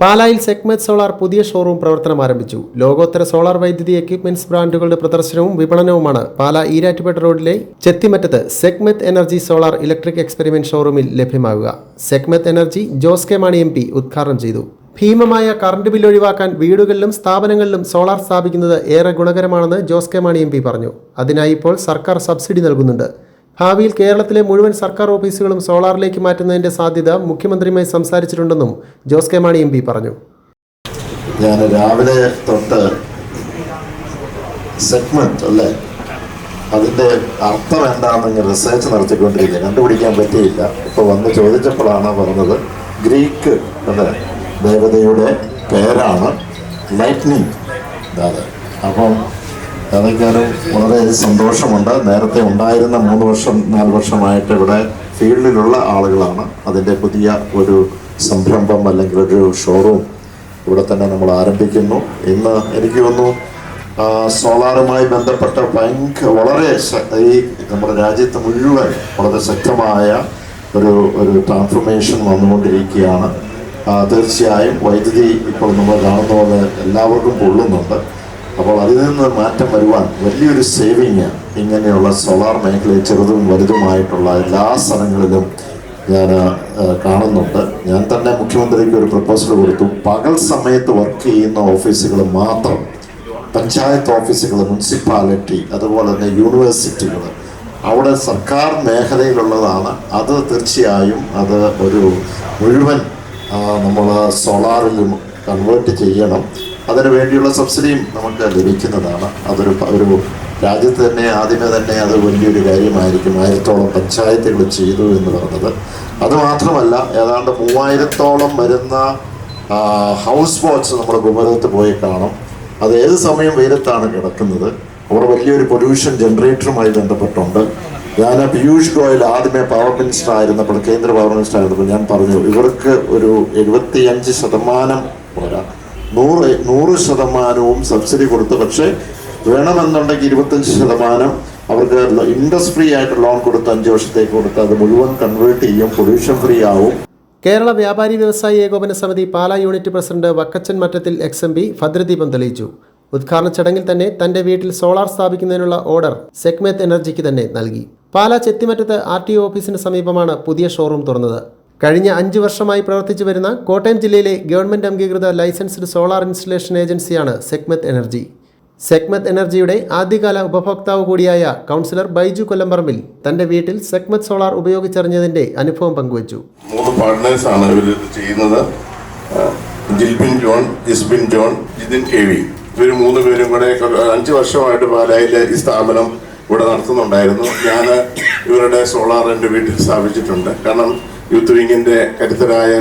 പാലായിൽ segment solar പുതിയ showroom പ്രവർത്തനം ആരംഭിച്ചു. ലോകോത്തര സോളാർ വൈദ്യുതി എക്യുപ്മെന്റ്സ് ബ്രാൻഡുകളുടെ പ്രദർശനവും വിപണനവുമാണ് പാലാ ഈരാറ്റുപേട്ട റോഡിലെ ചെത്തിമറ്റത്ത് segment energy solar electric experiment ഷോറൂമിൽ ലഭ്യമാകുക. Segment energy Jose K Mani MP ഉദ്ഘാടനം ചെയ്തു. ഭീമമായ കറണ്ട് ബില്ല് ഒഴിവാക്കാൻ വീടുകളിലും സ്ഥാപനങ്ങളിലും സോളാർ സ്ഥാപിക്കുന്നത് ഏറെ ഗുണകരമാണെന്ന് ജോസ് കെ മാണി MP പറഞ്ഞു. അതിനായി ഇപ്പോൾ സർക്കാർ സബ്സിഡി നൽകുന്നുണ്ട്. ഭാവിയിൽ കേരളത്തിലെ മുഴുവൻ സർക്കാർ ഓഫീസുകളും സോളാറിലേക്ക് മാറ്റുന്നതിന്റെ സാധ്യത മുഖ്യമന്ത്രിയുമായി സംസാരിച്ചിട്ടുണ്ടെന്നും ജോസ് കെ മാണി MP പറഞ്ഞു. ഞാൻ രാവിലെ തൊട്ട് സെഗ്മെന്റ് അല്ലേ അതിൻ്റെ അർത്ഥം എന്താണെന്ന് റിസർച്ച് നടത്തിക്കൊണ്ടിരിക്കുക, കണ്ടുപിടിക്കാൻ പറ്റിയില്ല. ഇപ്പോൾ വന്ന് ചോദിച്ചപ്പോഴാണ് പറഞ്ഞത് ഗ്രീക്ക് അല്ലേ ദേവതയുടെ പേരാണ് ലൈറ്റ്നിങ്. അതെ, അപ്പം അതൊക്കെയാലും വളരെ സന്തോഷമുണ്ട്. നേരത്തെ ഉണ്ടായിരുന്ന 4 വർഷമായിട്ട് ഇവിടെ ഫീൽഡിലുള്ള ആളുകളാണ്. അതിൻ്റെ പുതിയ ഒരു സംരംഭം അല്ലെങ്കിൽ ഒരു ഷോറൂം ഇവിടെ തന്നെ നമ്മൾ ആരംഭിക്കുന്നു. ഇന്ന് എനിക്ക് തോന്നുന്നു സോളാറുമായി ബന്ധപ്പെട്ട വളരെ ഈ നമ്മുടെ രാജ്യത്ത് മുഴുവൻ വളരെ ശക്തമായ ഒരു ട്രാൻസ്ഫോർമേഷൻ വന്നുകൊണ്ടിരിക്കുകയാണ്. തീർച്ചയായും വൈദ്യുതി ഇപ്പോൾ നമ്മൾ കാണുന്ന പോലെ എല്ലാവർക്കും പൊള്ളുന്നുണ്ട്. അപ്പോൾ അതിൽ നിന്ന് മാറ്റം വരുവാൻ വലിയൊരു സേവിങ് ഇങ്ങനെയുള്ള സോളാർ മേഖലയിൽ ചെറുതും വലുതുമായിട്ടുള്ള എല്ലാ സ്ഥലങ്ങളിലും ഞാൻ കാണുന്നുണ്ട്. ഞാൻ തന്നെ മുഖ്യമന്ത്രിക്ക് ഒരു പ്രപ്പോസൽ കൊടുത്തു. പകൽ സമയത്ത് വർക്ക് ചെയ്യുന്ന ഓഫീസുകൾ മാത്രം, പഞ്ചായത്ത് ഓഫീസുകൾ, മുനിസിപ്പാലിറ്റി, അതുപോലെ തന്നെ യൂണിവേഴ്സിറ്റികൾ, അവിടെ സർക്കാർ മേഖലയിലുള്ളതാണ്. അത് തീർച്ചയായും അത് ഒരു മുഴുവൻ നമ്മൾ സോളാറിലും കൺവേർട്ട് ചെയ്യണം. അതിനു വേണ്ടിയുള്ള സബ്സിഡിയും നമുക്ക് ലഭിക്കുന്നതാണ്. ഒരു രാജ്യത്ത് തന്നെ ആദ്യമേ തന്നെ അത് വലിയൊരു കാര്യമായിരിക്കും. 1000ഓളം പഞ്ചായത്തുകൾ ചെയ്തു എന്ന് പറഞ്ഞത്. അതുമാത്രമല്ല, ഏതാണ്ട് 3000ഓളം വരുന്ന ഹൗസ് ബോട്ട്സ് നമ്മുടെ കുമരകത്ത് പോയി കാണും. അത് ഏത് സമയം വെയിലത്താണ് കിടക്കുന്നത്. അവിടെ വലിയൊരു പൊല്യൂഷൻ ജനറേറ്ററുമായി ബന്ധപ്പെട്ടുണ്ട്. ഞാൻ പീയൂഷ് ഗോയൽ ആദ്യമേ പവർ മിനിസ്റ്റർ ആയിരുന്നപ്പോൾ, കേന്ദ്ര പവർ മിനിസ്റ്റർ ആയിരുന്നപ്പോൾ ഞാൻ പറഞ്ഞു ഇവർക്ക് ഒരു 75% പോരാ, 100% സബ്സിഡി കൊടുത്തു. പക്ഷേ വേണമെന്നുണ്ടെങ്കിൽ 25% അവർക്ക് ഇൻഡസ്ട്രി ആയിട്ട് ലോൺ കൊടുത്ത് 5 വർഷത്തേക്ക് കൊടുത്ത് അത് മുഴുവൻ കൺവേർട്ട് ചെയ്യും, പൊല്യൂഷൻ ഫ്രീ ആവും. കേരള വ്യാപാരി വ്യവസായി ഏകോപന സമിതി Pala unit president Vakkachan Mattathil XMP ഭദ്രദീപം തെളിയിച്ചു. ഉദ്ഘാടന ചടങ്ങിൽ തന്നെ തന്റെ വീട്ടിൽ സോളാർ സ്ഥാപിക്കുന്നതിനുള്ള ഓർഡർ സെഗ്മെന്റ് എനർജിക്ക് തന്നെ നൽകി. പാലാ ചെത്തിമറ്റത്ത് RTO ഓഫീസിന് സമീപമാണ് പുതിയ ഷോറൂം തുറന്നത്. കഴിഞ്ഞ 5 വർഷമായി പ്രവർത്തിച്ചു വരുന്ന കോട്ടയം ജില്ലയിലെ ഗവൺമെന്റ് അംഗീകൃത ലൈസൻസ്ഡ് സോളാർ ഇൻസ്റ്റലേഷൻ ഏജൻസിയാണ് സെഗ്മെന്റ് എനർജി. സെഗ്മെന്റ് എനർജിയുടെ ആദ്യകാല ഉപഭോക്താവ് കൂടിയായ കൗൺസിലർ ബൈജു കൊല്ലംപറമ്പിൽ തന്റെ വീട്ടിൽ സെഗ്മെന്റ് സോളാർ ഉപയോഗിച്ചറിഞ്ഞതിന്റെ അനുഭവം പങ്കുവച്ചു. 3 പാർട്ട്നേഴ്സാണ് ഇവർ ചെയ്യുന്നത്. ജിൽബിൻ John, Jisbin John, Jithin KV. ഇവർ 3 പേരും കൂടെ 5 വർഷമായിട്ട് പാലായിലെ ഈ സ്ഥാപനം ഇവിടെ നടത്തുന്നുണ്ടായിരുന്നു. ഞാൻ ഇവരുടെ സോളാർ എൻ്റെ വീട്ടിൽ സ്ഥാപിച്ചിട്ടുണ്ട്. കാരണം യൂത്ത് വിങ്ങിൻ്റെ കരുത്തരായ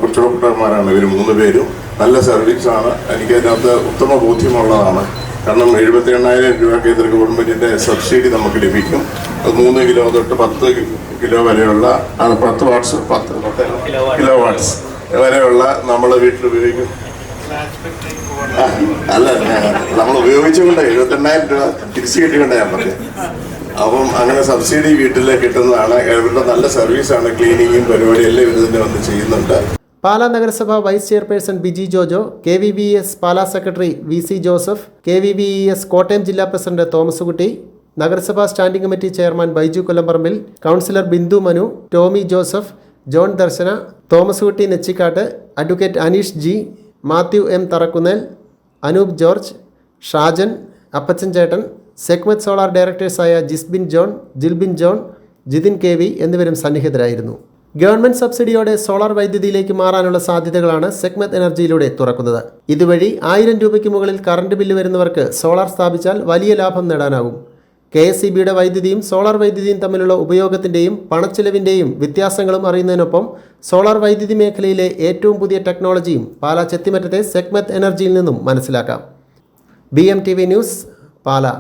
കുട്ടികൾമാരാണ് ഇവർ 3 പേരും. നല്ല സർവീസാണ്. എനിക്കതിനകത്ത് ഉത്തമ ബോധ്യമുള്ളതാണ്. കാരണം 78,000 രൂപ കേന്ദ്ര ഗവൺമെൻറ്റിൻ്റെ സബ്സിഡി നമുക്ക് ലഭിക്കും. അത് 3 കിലോ തൊട്ട് 10 കിലോ വരെയുള്ള 10 വാട്ട്സ് 10 കിലോ വാട്ട്സ് വരെയുള്ള നമ്മൾ വീട്ടിൽ ഉപയോഗിക്കും. അല്ല, നമ്മൾ ഉപയോഗിച്ചുകൊണ്ട് 78,000 രൂപ തിരിച്ചു കിട്ടിക്കൊണ്ട് ഞാൻ പറഞ്ഞു. അപ്പം അങ്ങനെ സബ്സിഡി വീട്ടിൽ കിട്ടുന്നതാണ്. ഇവരുടെ നല്ല സർവീസാണ്. ക്ലീനിങ്ങും പരിപാടിയും എല്ലാം ഇവർ തന്നെ വന്ന് ചെയ്യുന്നുണ്ട്. പാലാ നഗരസഭ vice chairperson Biji Jojo, KVBES Pala secretary VC Joseph, KVBES Kottayam ജില്ലാ പ്രസിഡന്റ് തോമസ് കുട്ടി, നഗരസഭാ standing committee chairman Baiju Kollamparambil, councillor Bindu Manu, Tomy Joseph, John Darshana, Thomas Kutty Nechikkattu, advocate Aneesh G, Mathew M Tharakkunnel, Anoop George, Shajan, Appachan ചേട്ടൻ, സെഗ്മെന്റ് സോളാർ ഡയറക്ടേഴ്സായ Jisbin John, Jilbin John, Jithin KV എന്നിവരും സന്നിഹിതരായിരുന്നു. ഗവൺമെന്റ് സബ്സിഡിയോടെ സോളാർ വൈദ്യുതിയിലേക്ക് മാറാനുള്ള സാധ്യതകളാണ് സെഗ്മെന്റ് എനർജിയിലൂടെ തുറക്കുന്നത്. ഇതുവഴി 1000 രൂപയ്ക്ക് മുകളിൽ കറണ്ട് ബില്ല് വരുന്നവർക്ക് സോളാർ സ്ഥാപിച്ചാൽ വലിയ ലാഭം നേടാനാകും. KSEBയുടെ വൈദ്യുതിയും സോളാർ വൈദ്യുതിയും തമ്മിലുള്ള ഉപയോഗത്തിൻ്റെയും പണച്ചിലവിൻ്റെയും വ്യത്യാസങ്ങളും അറിയുന്നതിനൊപ്പം സോളാർ വൈദ്യുതി മേഖലയിലെ ഏറ്റവും പുതിയ ടെക്നോളജിയും പാലാ ചെത്തിമറ്റത്തെ സെഗ്മെന്റ് എനർജിയിൽ നിന്നും മനസ്സിലാക്കാം. BMTV news, Pala.